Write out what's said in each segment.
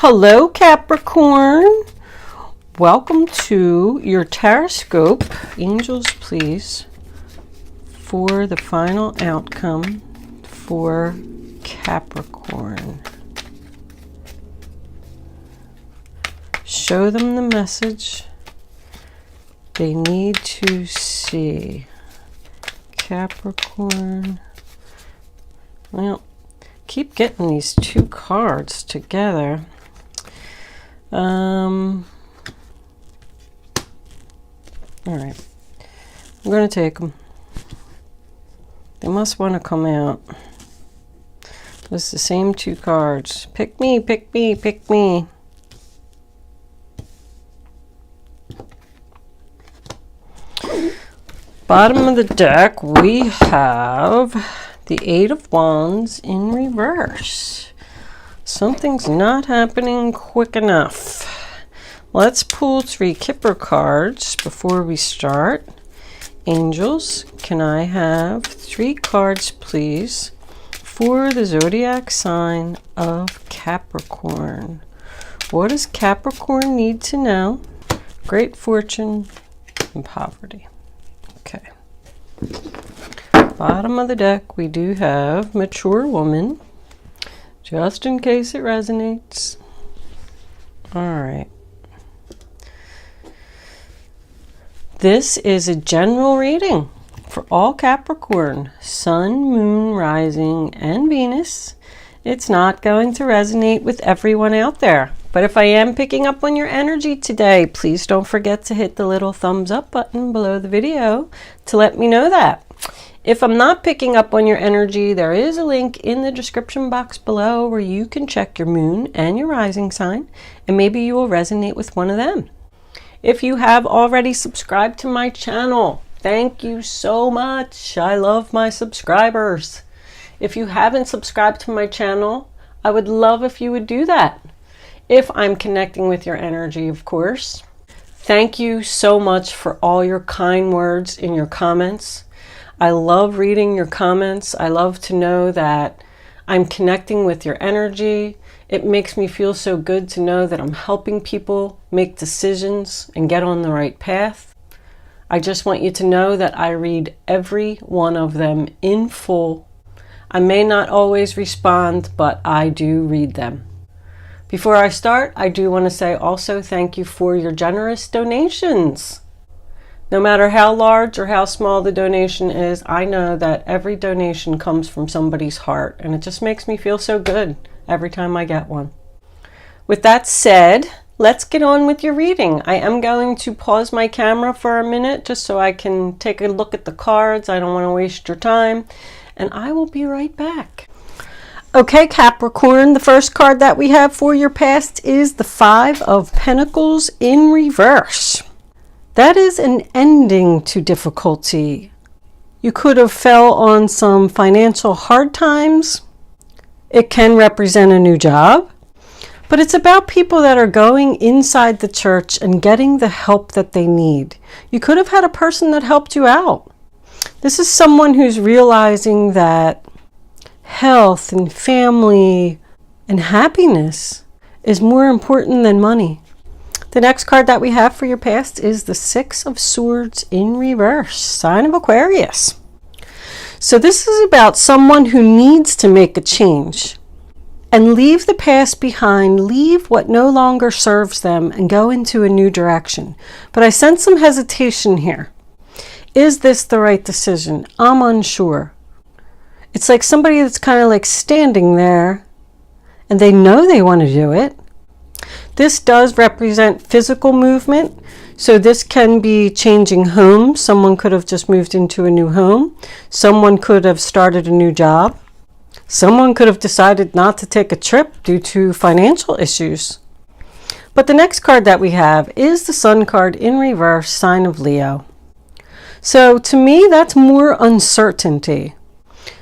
Hello Capricorn, welcome to your horoscope. Angels, please, for the final outcome for Capricorn. Show them the message they need to see. Capricorn. Well, keep getting these two cards together. All right, I'm going to take them. They must want to come out. It's the same two cards. Pick me, pick me, pick me. Bottom of the deck, we have the Eight of Wands in reverse. Something's not happening quick enough. Let's pull 3 Kipper cards before we start. Angels, can I have 3 cards, please, for the zodiac sign of Capricorn? What does Capricorn need to know? Great fortune and poverty. Okay. Bottom of the deck, we do have mature woman, just in case it resonates. All right. This is a general reading for all Capricorn, Sun, Moon, Rising, and Venus. It's not going to resonate with everyone out there. But if I am picking up on your energy today, please don't forget to hit the little thumbs up button below the video to let me know that. If I'm not picking up on your energy, there is a link in the description box below where you can check your moon and your rising sign, and maybe you will resonate with one of them. If you have already subscribed to my channel, thank you so much. I love my subscribers. If you haven't subscribed to my channel, I would love if you would do that. If I'm connecting with your energy, of course. Thank you so much for all your kind words in your comments. I love reading your comments. I love to know that I'm connecting with your energy. It makes me feel so good to know that I'm helping people make decisions and get on the right path. I just want you to know that I read every one of them in full. I may not always respond, but I do read them. Before I start, I do want to say also thank you for your generous donations. No matter how large or how small the donation is, I know that every donation comes from somebody's heart, and it just makes me feel so good every time I get one. With that said, let's get on with your reading. I am going to pause my camera for a minute just so I can take a look at the cards. I don't want to waste your time, and I will be right back. Okay, Capricorn, the first card that we have for your past is the Five of Pentacles in reverse. That is an ending to difficulty. You could have fell on some financial hard times. It can represent a new job, but it's about people that are going inside the church and getting the help that they need. You could have had a person that helped you out. This is someone who's realizing that health and family and happiness is more important than money. The next card that we have for your past is the Six of Swords in reverse, sign of Aquarius. So this is about someone who needs to make a change and leave the past behind, leave what no longer serves them and go into a new direction. But I sense some hesitation here. Is this the right decision? I'm unsure. It's like somebody that's kind of like standing there and they know they want to do it. This does represent physical movement. So this can be changing homes. Someone could have just moved into a new home. Someone could have started a new job. Someone could have decided not to take a trip due to financial issues. But the next card that we have is the Sun card in reverse, sign of Leo. So to me, that's more uncertainty.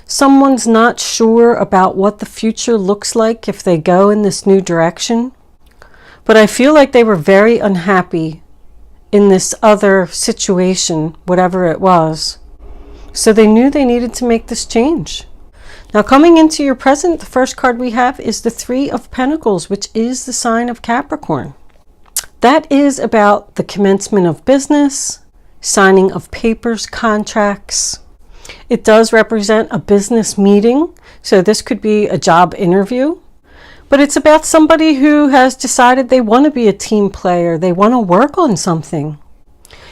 Someone's not sure about what the future looks like if they go in this new direction. But I feel like they were very unhappy in this other situation, whatever it was. So they knew they needed to make this change. Now coming into your present, the first card we have is the Three of Pentacles, which is the sign of Capricorn. That is about the commencement of business, signing of papers, contracts. It does represent a business meeting, so this could be a job interview. But it's about somebody who has decided they want to be a team player. They want to work on something.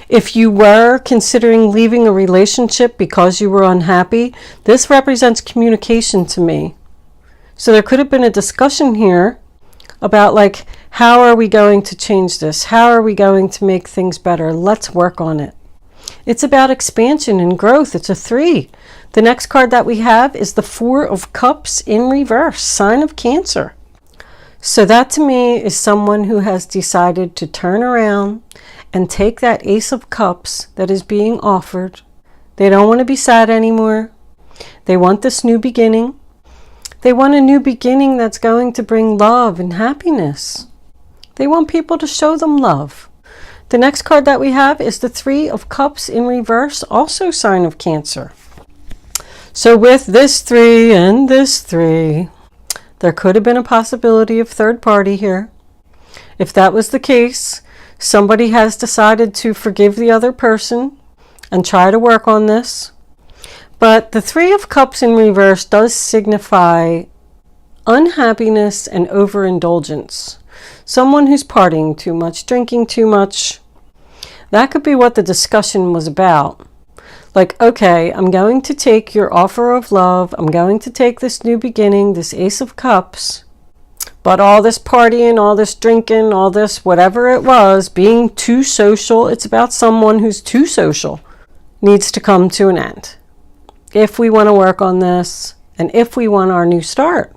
If you were considering leaving a relationship because you were unhappy, this represents communication to me. So there could have been a discussion here about like, how are we going to change this? How are we going to make things better? Let's work on it. It's about expansion and growth. It's a 3. The next card that we have is the Four of Cups in reverse, sign of Cancer. So that to me is someone who has decided to turn around and take that Ace of Cups that is being offered. They don't want to be sad anymore. They want this new beginning. They want a new beginning that's going to bring love and happiness. They want people to show them love. The next card that we have is the Three of Cups in reverse, also sign of Cancer. So with this 3 and this 3, there could have been a possibility of third party here. If that was the case, somebody has decided to forgive the other person and try to work on this. But the Three of Cups in reverse does signify unhappiness and overindulgence. Someone who's partying too much, drinking too much. That could be what the discussion was about. Like, okay, I'm going to take your offer of love. I'm going to take this new beginning, this Ace of Cups. But all this partying, all this drinking, all this whatever it was, being too social, it's about someone who's too social, needs to come to an end. If we want to work on this and if we want our new start.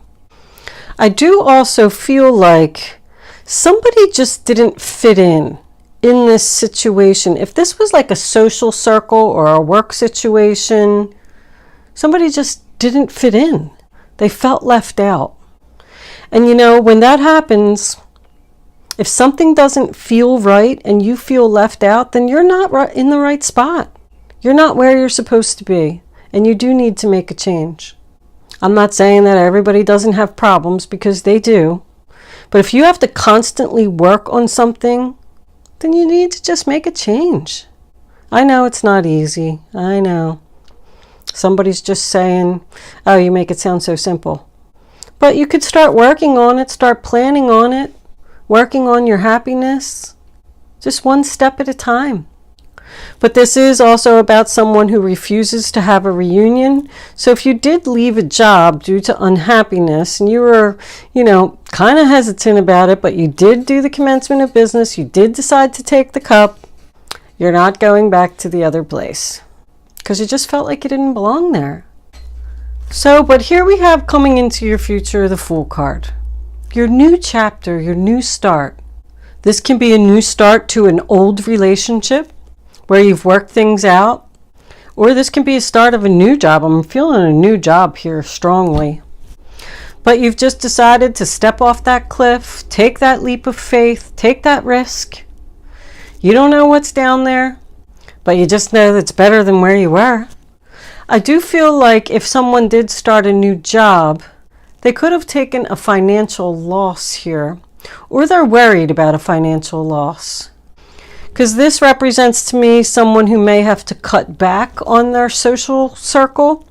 I do also feel like somebody just didn't fit in this situation. If this was like a social circle or a work situation, somebody just didn't fit in. They felt left out. And you know, when that happens, if something doesn't feel right and you feel left out, then you're not in the right spot. You're not where you're supposed to be. And you do need to make a change. I'm not saying that everybody doesn't have problems, because they do. But if you have to constantly work on something, then you need to just make a change. I know it's not easy. I know. Somebody's just saying, oh, you make it sound so simple. But you could start working on it, start planning on it, working on your happiness, just one step at a time. But this is also about someone who refuses to have a reunion. So if you did leave a job due to unhappiness and you were, kind of hesitant about it, but you did do the commencement of business, you did decide to take the cup, you're not going back to the other place because you just felt like you didn't belong there. So, but here we have coming into your future, the Fool card. Your new chapter, your new start. This can be a new start to an old relationship where you've worked things out, or this can be a start of a new job. I'm feeling a new job here strongly. But you've just decided to step off that cliff, take that leap of faith, take that risk. You don't know what's down there, but you just know that it's better than where you were. I do feel like if someone did start a new job, they could have taken a financial loss here, or they're worried about a financial loss. Because this represents to me someone who may have to cut back on their social circle.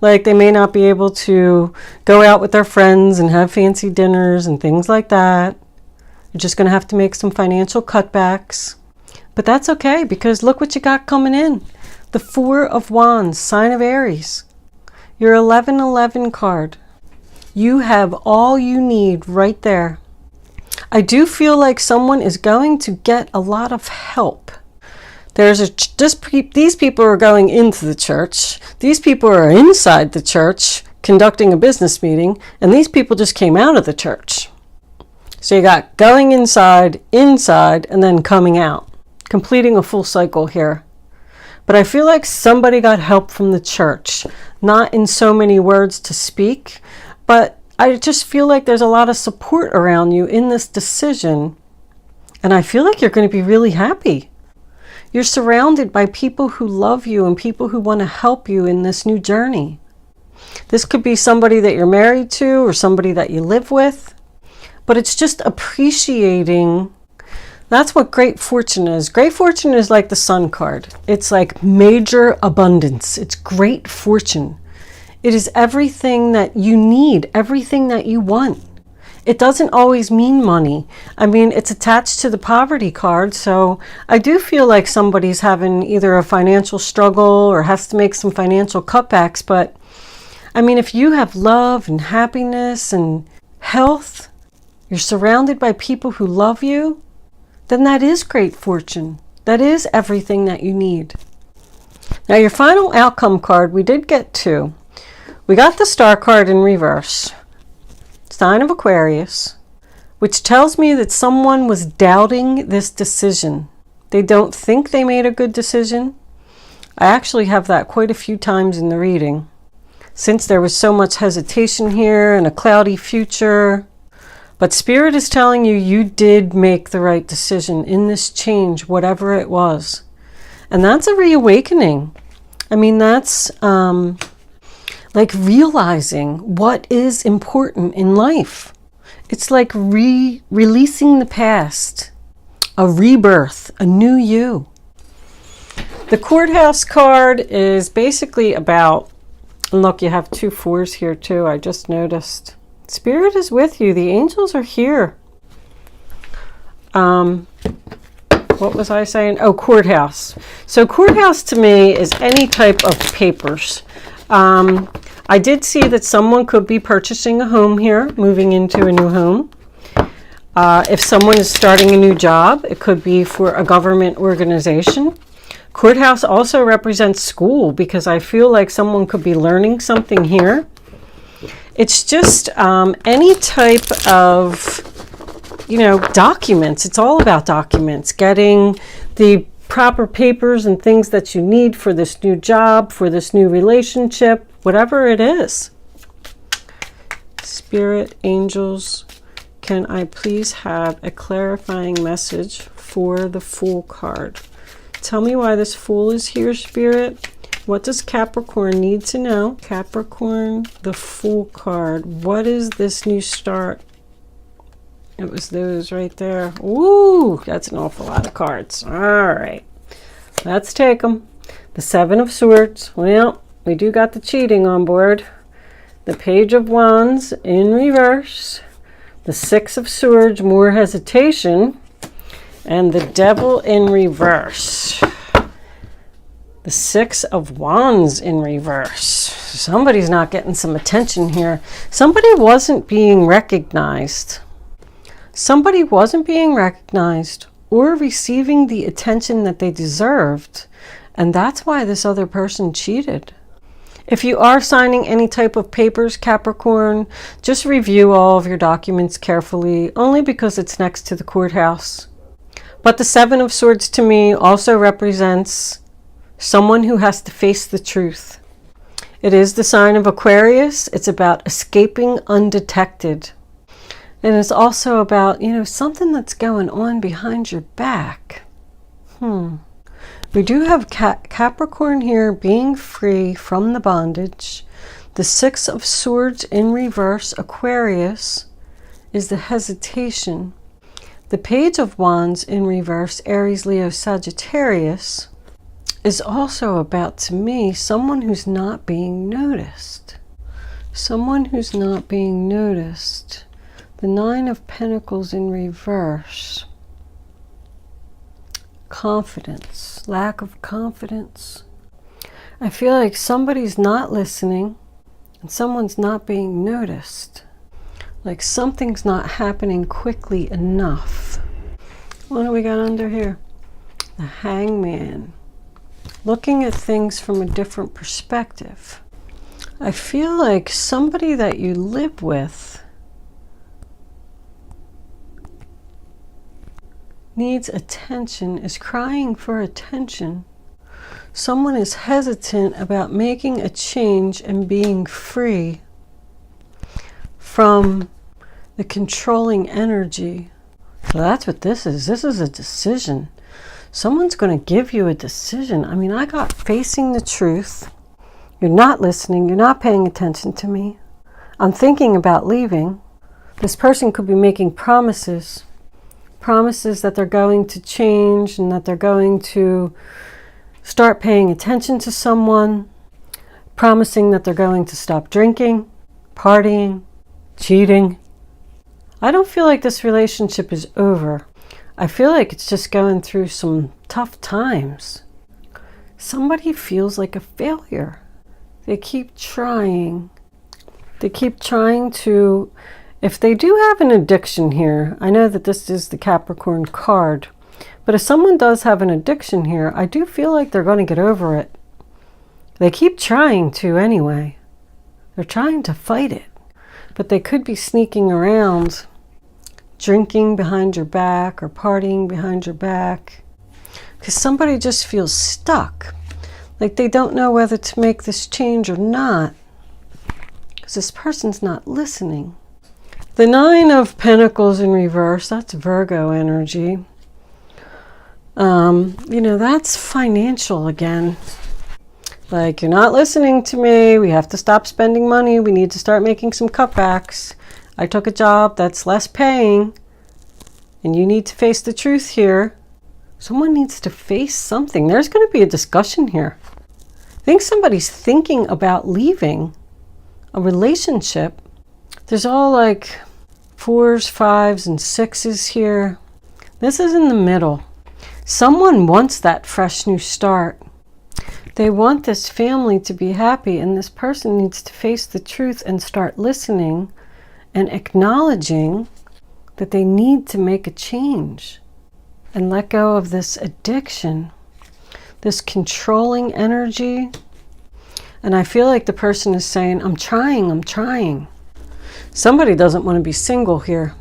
Like they may not be able to go out with their friends and have fancy dinners and things like that. You're just going to have to make some financial cutbacks. But that's okay, because look what you got coming in. The Four of Wands, sign of Aries. Your 1111 card. You have all you need right there. I do feel like someone is going to get a lot of help. These people are going into the church. These people are inside the church conducting a business meeting, and these people just came out of the church. So you got going inside, and then coming out, completing a full cycle here. But I feel like somebody got help from the church, not in so many words to speak, but I just feel like there's a lot of support around you in this decision. And I feel like you're going to be really happy. You're surrounded by people who love you and people who want to help you in this new journey. This could be somebody that you're married to or somebody that you live with. But it's just appreciating. That's what great fortune is. Great fortune is like the sun card. It's like major abundance. It's great fortune. It is everything that you need, everything that you want. It doesn't always mean money. I mean, it's attached to the poverty card. So I do feel like somebody's having either a financial struggle or has to make some financial cutbacks. But I mean, if you have love and happiness and health, you're surrounded by people who love you, then that is great fortune. That is everything that you need. Now, your final outcome card, we did get 2. We got the star card in reverse, sign of Aquarius, which tells me that someone was doubting this decision. They don't think they made a good decision. I actually have that quite a few times in the reading. Since there was so much hesitation here and a cloudy future, but Spirit is telling you you did make the right decision in this change, whatever it was. And that's a reawakening. I mean, that's like realizing what is important in life. It's like releasing the past, a rebirth, a new you. The courthouse card is basically about, and look, you have 2 4s here too, I just noticed. Spirit is with you. The angels are here. What was I saying? Oh, courthouse. So courthouse to me is any type of papers. I did see that someone could be purchasing a home here, moving into a new home. If someone is starting a new job, it could be for a government organization. Courthouse also represents school because I feel like someone could be learning something here. It's just any type of, documents. It's all about documents, getting the proper papers and things that you need for this new job, for this new relationship, whatever it is. Spirit, angels, can I please have a clarifying message for the Fool card? Tell me why this Fool is here, Spirit. What does Capricorn need to know? Capricorn, the Fool card. What is this new start? It was those right there. Ooh, that's an awful lot of cards. All right, let's take them. The 7 of Swords. Well, we do got the cheating on board. The Page of Wands in reverse. The 6 of Swords, more hesitation. And the Devil in reverse. The 6 of Wands in reverse. Somebody's not getting some attention here. Somebody wasn't being recognized. Somebody wasn't being recognized or receiving the attention that they deserved. And that's why this other person cheated. If you are signing any type of papers, Capricorn, just review all of your documents carefully, only because it's next to the courthouse. But the 7 of Swords to me also represents someone who has to face the truth. It is the sign of Aquarius. It's about escaping undetected. And it's also about, something that's going on behind your back. We do have Capricorn here being free from the bondage. The 6 of Swords in reverse, Aquarius, is the hesitation. The Page of Wands in reverse, Aries, Leo, Sagittarius, is also about, to me, someone who's not being noticed. Someone who's not being noticed. The 9 of Pentacles in reverse. Confidence, lack of confidence. I feel like somebody's not listening and someone's not being noticed. Like something's not happening quickly enough. What do we got under here? The Hangman. Looking at things from a different perspective. I feel like somebody that you live with needs attention, is crying for attention. Someone is hesitant about making a change and being free from the controlling energy. So that's what this is. This is a decision. Someone's going to give you a decision. I mean, I got facing the truth, You're not listening. You're not paying attention to me. I'm thinking about leaving. This person could be making promises. Promises that they're going to change and that they're going to start paying attention to someone. Promising that they're going to stop drinking, partying, cheating. I don't feel like this relationship is over. I feel like it's just going through some tough times. Somebody feels like a failure. They keep trying. They keep trying to, if they do have an addiction here, I know that this is the Capricorn card, but if someone does have an addiction here, I do feel like they're going to get over it. They keep trying to anyway. They're trying to fight it, but they could be sneaking around, drinking behind your back or partying behind your back, because somebody just feels stuck, like they don't know whether to make this change or not, because this person's not listening. The Nine of Pentacles in reverse, that's Virgo energy. That's financial again. Like, you're not listening to me. We have to stop spending money. We need to start making some cutbacks. I took a job that's less paying, and you need to face the truth here. Someone needs to face something. There's going to be a discussion here. I think somebody's thinking about leaving a relationship. There's all like 4s, 5s, and 6s here. This is in the middle. Someone wants that fresh new start. They want this family to be happy, and this person needs to face the truth and start listening and acknowledging that they need to make a change and let go of this addiction, this controlling energy. And I feel like the person is saying, I'm trying. Somebody doesn't want to be single here.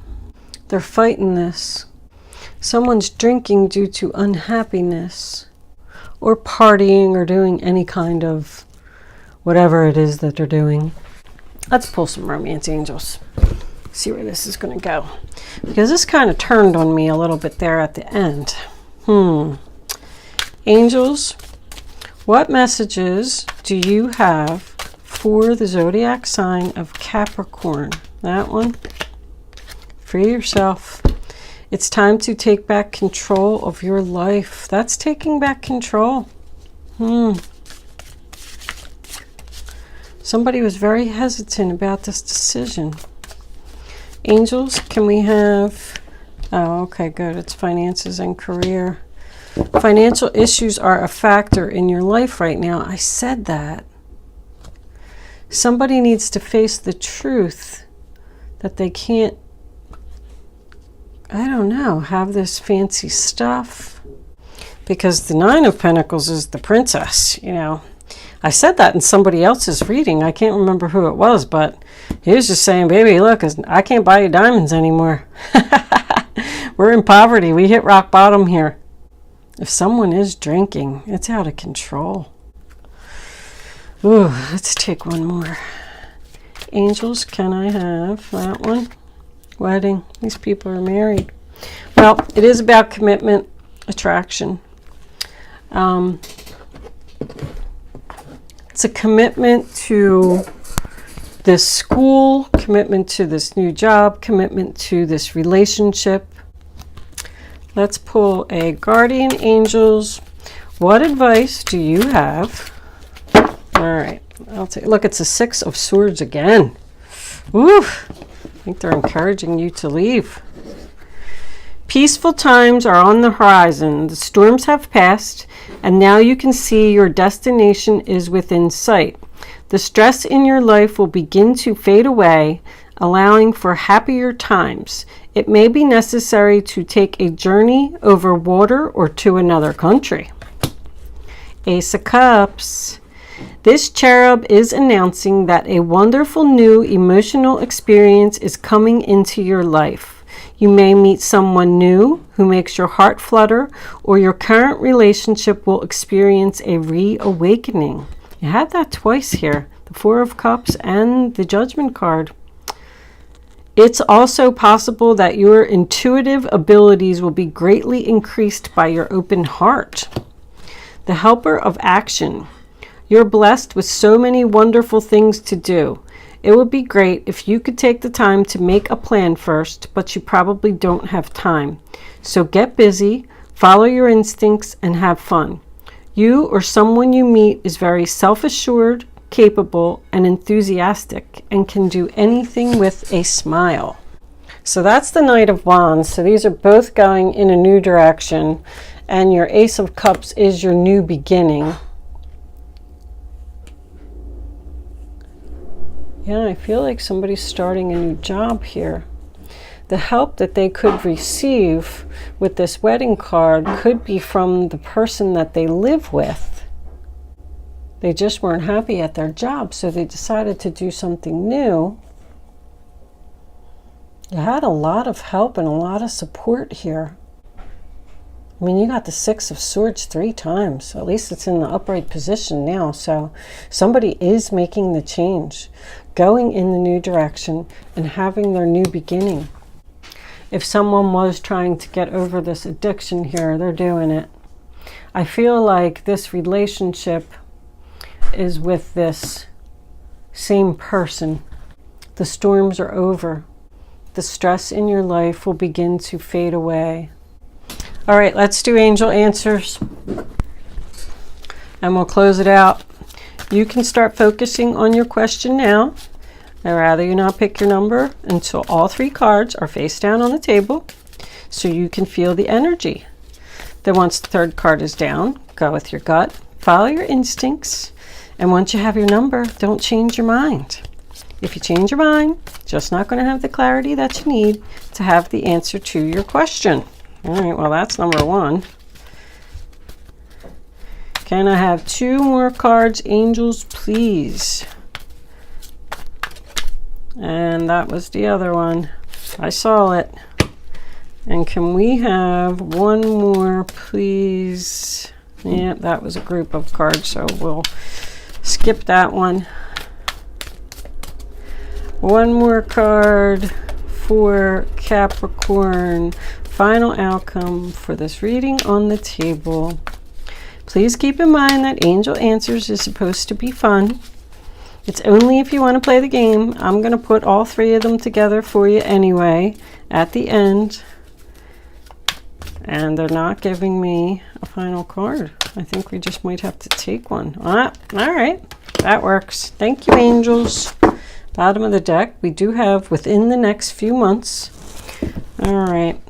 They're fighting this. Someone's drinking due to unhappiness, or partying, or doing any kind of whatever it is that they're doing. Let's pull some romance angels. See where this is going to go. Because this kind of turned on me a little bit there at the end. Angels, what messages do you have for the zodiac sign of Capricorn? That one. Free yourself. It's time to take back control of your life. That's taking back control. Somebody was very hesitant about this decision. Angels, can we have... Oh, okay, good. It's finances and career. Financial issues are a factor in your life right now. I said that. Somebody needs to face the truth that they can't, I don't know, have this fancy stuff. Because the Nine of Pentacles is the princess, I said that in somebody else's reading. I can't remember who it was, but he was just saying, baby, look, I can't buy you diamonds anymore. We're in poverty. We hit rock bottom here. If someone is drinking, it's out of control. Ooh, let's take one more. Angels, can I have that one? Wedding. These people are married. Well, it is about commitment, attraction. It's a commitment to this school, commitment to this new job, commitment to this relationship. Let's pull a guardian angels. What advice do you have? All right, I'll take. Look, it's a Six of Swords again. Woo! I think they're encouraging you to leave. Peaceful times are on the horizon. The storms have passed, and now you can see your destination is within sight. The stress in your life will begin to fade away, allowing for happier times. It may be necessary to take a journey over water or to another country. Ace of Cups. This cherub is announcing that a wonderful new emotional experience is coming into your life. You may meet someone new who makes your heart flutter, or your current relationship will experience a reawakening. You had that twice here, the Four of Cups and the Judgment card. It's also possible that your intuitive abilities will be greatly increased by your open heart. The Helper of Action. You're blessed with so many wonderful things to do. It would be great if you could take the time to make a plan first, but you probably don't have time. So get busy, follow your instincts, and have fun. You or someone you meet is very self-assured, capable, and enthusiastic, and can do anything with a smile. So that's the Knight of Wands. So these are both going in a new direction, and your Ace of Cups is your new beginning. Yeah, I feel like somebody's starting a new job here. The help that they could receive with this wedding card could be from the person that they live with. They just weren't happy at their job, so they decided to do something new. You had a lot of help and a lot of support here. I mean, you got the Six of Swords 3 times. At least it's in the upright position now. So somebody is making the change, going in the new direction, and having their new beginning. If someone was trying to get over this addiction here, they're doing it. I feel like this relationship is with this same person. The storms are over. The stress in your life will begin to fade away. All right, let's do angel answers, and we'll close it out. You can start focusing on your question now. I'd rather you not pick your number until all 3 cards are face down on the table so you can feel the energy. Then once the 3rd card is down, go with your gut, follow your instincts, and once you have your number, don't change your mind. If you change your mind, just not going to have the clarity that you need to have the answer to your question. All right, well, that's number 1. Can I have 2 more cards, angels, please? And that was the other one. I saw it. And can we have 1 more, please? Yeah, that was a group of cards, so we'll skip that one. 1 more card for Capricorn. Final outcome for this reading on the table. Please keep in mind that angel answers is supposed to be fun. It's only if you want to play the game. I'm going to put all 3 of them together for you anyway at the end. And they're not giving me a final card. I think we just might have to take one. All right, that works. Thank you, angels. Bottom of the deck, we do have within the next few months. All right.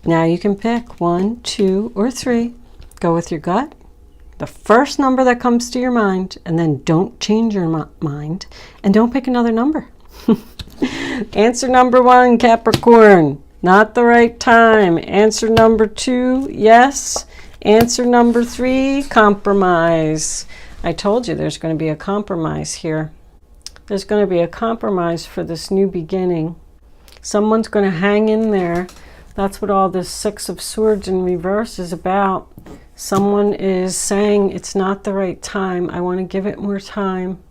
Now you can pick 1, 2, or 3. Go with your gut. The first number that comes to your mind, and then don't change your mind, and don't pick another number. Answer number 1, Capricorn, not the right time. Answer number 2, yes. Answer number 3, compromise. I told you there's going to be a compromise here. There's going to be a compromise for this new beginning. Someone's going to hang in there. That's what all this 6 of Swords in reverse is about. Someone is saying it's not the right time. I want to give it more time.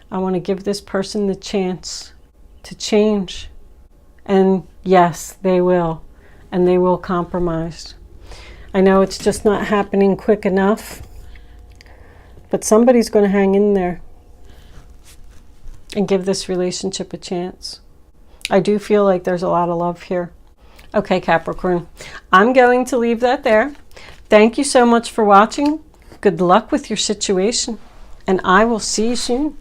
I want to give this person the chance to change. And yes, they will. And they will compromise. I know it's just not happening quick enough. But somebody's going to hang in there and give this relationship a chance. I do feel like there's a lot of love here. Okay, Capricorn, I'm going to leave that there. Thank you so much for watching. Good luck with your situation, and I will see you soon.